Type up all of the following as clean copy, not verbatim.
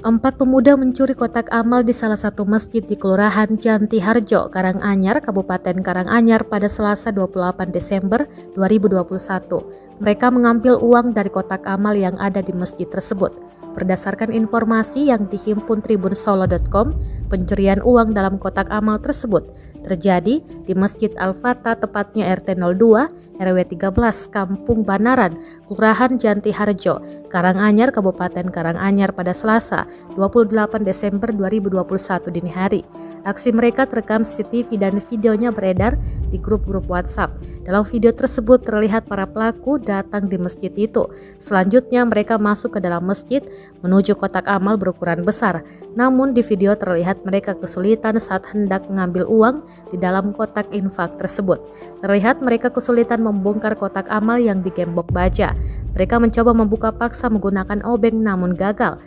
Empat pemuda mencuri kotak amal di salah satu masjid di Kelurahan Jantiharjo, Karanganyar, Kabupaten Karanganyar pada Selasa 28 Desember 2021. Mereka mengambil uang dari kotak amal yang ada di masjid tersebut. Berdasarkan informasi yang dihimpun tribunsolo.com, pencurian uang dalam kotak amal tersebut terjadi di Masjid Al-Fatah, tepatnya RT 02 RW 13 Kampung Banaran, Kelurahan Jantiharjo, Karanganyar, Kabupaten Karanganyar pada Selasa 28 Desember 2021 dini hari. Aksi mereka terekam CCTV dan videonya beredar di grup-grup WhatsApp. Dalam video tersebut terlihat para pelaku datang di masjid itu. Selanjutnya mereka masuk ke dalam masjid menuju kotak amal berukuran besar. Namun di video terlihat mereka kesulitan saat hendak mengambil uang di dalam kotak infak tersebut. Terlihat mereka kesulitan membongkar kotak amal yang digembok baja. Mereka mencoba membuka paksa menggunakan obeng namun gagal.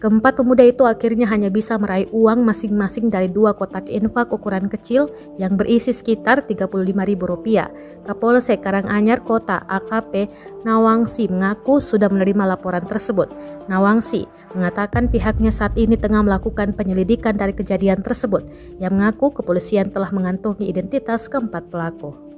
Keempat pemuda itu akhirnya hanya bisa meraih uang masing-masing dari dua kotak infak ukuran kecil yang berisi sekitar Rp35.000. Kapolsek Karanganyar Kota AKP Nawangsi mengaku sudah menerima laporan tersebut. Nawangsi mengatakan pihaknya saat ini tengah melakukan penyelidikan dari kejadian tersebut. Yang mengaku kepolisian telah mengantongi identitas keempat pelaku.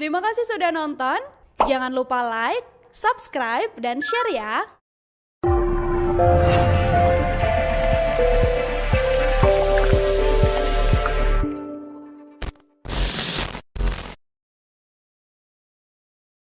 Terima kasih sudah nonton. Jangan lupa like, subscribe, dan share ya.